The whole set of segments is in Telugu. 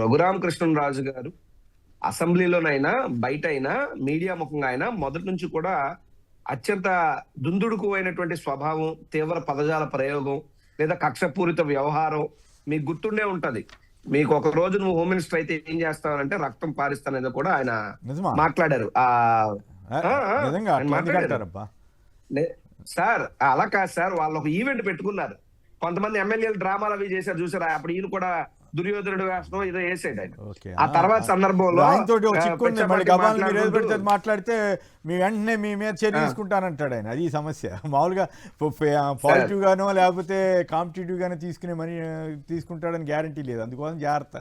రఘురామకృష్ణరాజు గారు అసెంబ్లీలోనైనా బయటైనా మీడియా ముఖంగా అయినా మొదటి నుంచి కూడా అత్యంత దుందుడుకు అయినటువంటి స్వభావం, తీవ్ర పదజాల ప్రయోగం లేదా కక్షపూరిత వ్యవహారం మీకు గుర్తుండే ఉంటది. మీకు ఒక రోజు నువ్వు హోమ్ మినిస్టర్ అయితే ఏం చేస్తావంటే రక్తం పారిస్తానని కూడా ఆయన మాట్లాడారు. సార్ అలా కాదు సార్, వాళ్ళు ఒక ఈవెంట్ పెట్టుకున్నారు. కొంతమంది ఎమ్మెల్యేలు డ్రామాలు అవి చేశారు చూసారా, అప్పుడు ఈయన కూడా దుర్యోధనుడు వేషం ఏదో వేసాడు ఆయన. ఆ తర్వాత సందర్భంలో మాట్లాడితే మీ వెంటనే మీ మీద చర్య తీసుకుంటానంటాడు ఆయన. అది సమస్య. మామూలుగా పాజిటివ్ గానో లేకపోతే కాంపిటేటివ్ గానో తీసుకునే మనీ తీసుకుంటాడని గ్యారంటీ లేదు, అందుకోసం జాగ్రత్త.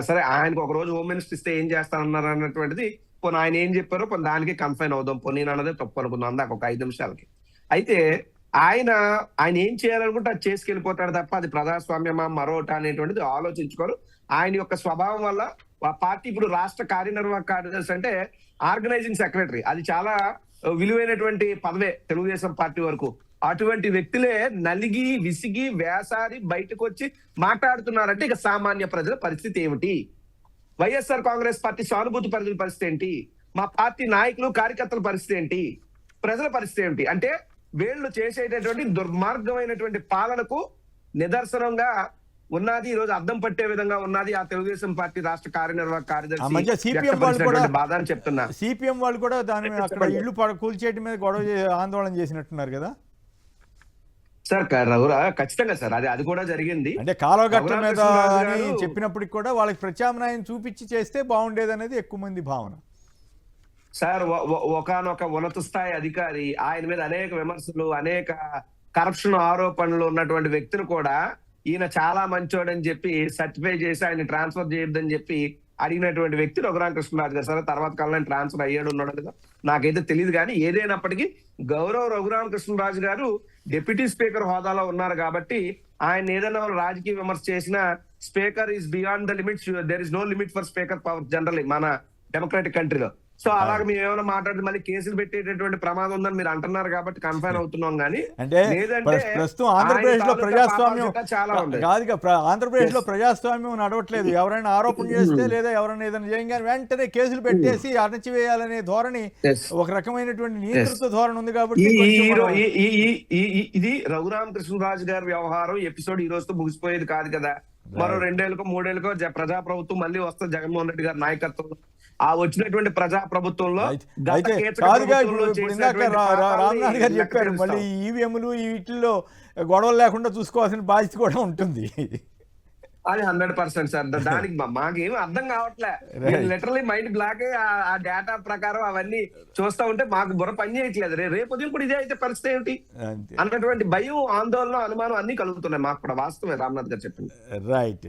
సరే ఆయనకు ఒక రోజు హోమ్ మినిస్టర్ ఇస్తే ఏం చేస్తానన్నారు అన్నటువంటిది పోనీ ఆయన ఏం చెప్పారో పోనీ దానికి కన్ఫైన్ అవుదాం, పోనీ అన్నదే తప్పు అనుకుందాం అందాక ఒక 5 నిమిషాలకి. అయితే ఆయన ఏం చేయాలనుకుంటే అది చేసుకెళ్ళిపోతాడు తప్ప అది ప్రజాస్వామ్యమా మరోట అనేటువంటిది ఆలోచించుకోరు. ఆయన యొక్క స్వభావం వల్ల ఆ పార్టీ ఇప్పుడు రాష్ట్ర కార్యనిర్వాహక కార్యదర్శి అంటే ఆర్గనైజింగ్ సెక్రటరీ, అది చాలా విలువైనటువంటి పదవే తెలుగుదేశం పార్టీ వరకు. అటువంటి వ్యక్తులే నలిగి విసిగి వేసారి బయటకు వచ్చి మాట్లాడుతున్నారంటే ఇక సామాన్య ప్రజల పరిస్థితి ఏమిటి? వైఎస్ఆర్ కాంగ్రెస్ పార్టీ సానుభూతి పరిస్థితి ఏంటి? మా పార్టీ నాయకులు కార్యకర్తల పరిస్థితి ఏంటి? ప్రజల పరిస్థితి ఏంటి? అంటే వీళ్ళు చేసేటటువంటి దుర్మార్గమైనటువంటి పాలనకు నిదర్శనంగా ఉన్నది, ఈ రోజు అద్దం పట్టే విధంగా ఉన్నది ఆ తెలుగుదేశం పార్టీ రాష్ట్ర కార్యనిర్వాహక కార్యదర్శి బాధ అని చెప్తున్నా. సిపిఎం వాళ్ళు కూడా దాని అక్కడ ఇల్లు కూల్చేయడం మీద గొడవ ఆందోళన చేసినట్టున్నారు కదా సార్. ఖచ్చితంగా సార్, అది కూడా జరిగింది. అంటే కాలువగట్ల మీద చెప్పినప్పటికి కూడా వాళ్ళకి ప్రత్యామ్నాయం చూపించి చేస్తే బాగుండేది అనేది ఎక్కువ మంది భావన. సార్ ఒకనొక ఉన్నత స్థాయి అధికారి, ఆయన మీద అనేక విమర్శలు, అనేక కరప్షన్ ఆరోపణలు ఉన్నటువంటి వ్యక్తిని కూడా ఈయన చాలా మంచోడని చెప్పి సర్టిఫై చేసి ఆయన ట్రాన్స్ఫర్ చేయొద్దని చెప్పి అడిగినటువంటి వ్యక్తి రఘురామకృష్ణరాజు గారు. సరే తర్వాత కాలంలో ట్రాన్స్ఫర్ అయ్యాడు ఉన్నాడు కదా నాకైతే తెలియదు, కానీ ఏదైనప్పటికీ గౌరవ రఘురామకృష్ణరాజు గారు డిప్యూటీ స్పీకర్ హోదాలో ఉన్నారు కాబట్టి ఆయన ఏదైనా రాజకీయ విమర్శ చేసినా speaker is beyond the limits, there is no limit for speaker power generally మన డెమోక్రాటిక్ కంట్రీలో. సో అలాగే మేము ఏమైనా మాట్లాడితే మళ్ళీ కేసులు పెట్టేటటువంటి ప్రమాదం ఉందని మీరు అంటున్నారు కాబట్టి కన్ఫైన్ అవుతున్నాం. కానీ లేదంటే ప్రస్తుతం ఆంధ్రప్రదేశ్ లో ప్రజాస్వామ్యం కాదు, ఆంధ్రప్రదేశ్ లో ప్రజాస్వామ్యం నడవట్లేదు. ఎవరైనా ఆరోపణ చేస్తే లేదా ఎవరైనా ఏదైనా చేయగానే వెంటనే కేసులు పెట్టేసి అణచివేయాలనే ధోరణి, ఒక రకమైనటువంటి నియంత్రిత ధోరణి ఉంది. కాబట్టి ఇది రఘురామకృష్ణరాజు గారి వ్యవహారం ఎపిసోడ్ ఈ రోజుతో ముగిసిపోయేది కాదు కదా. మరో 2 ఏళ్ళకో 3 ఏళ్ళకో ప్రజాప్రభుత్వం మళ్ళీ వస్తుంది జగన్మోహన్ రెడ్డి గారి నాయకత్వంలో. ఆ వచ్చినటువంటి ప్రజా ప్రభుత్వంలో రామ్నాథ్ గారు చెప్పారు మళ్ళీ ఈవీఎంలు వీటిల్లో గొడవలు లేకుండా చూసుకోవాల్సిన బాధ్యత కూడా ఉంటుంది. అది 100% సార్. దానికి మాకేం అర్థం కావట్లే, లిటరలీ మైండ్ బ్లాక్. ఆ డేటా ప్రకారం అవన్నీ చూస్తా ఉంటే మాకు బుర్ర పని చేయట్లేదు. రేపు ఉదయం కూడా ఇదే అయితే పరిస్థితి ఏంటి అన్నటువంటి భయం, ఆందోళన, అనుమానం అన్ని కలుగుతున్నాయి మాకు కూడా. వాస్తవమే రామ్నాథ్ గారు చెప్పింది. రైట్.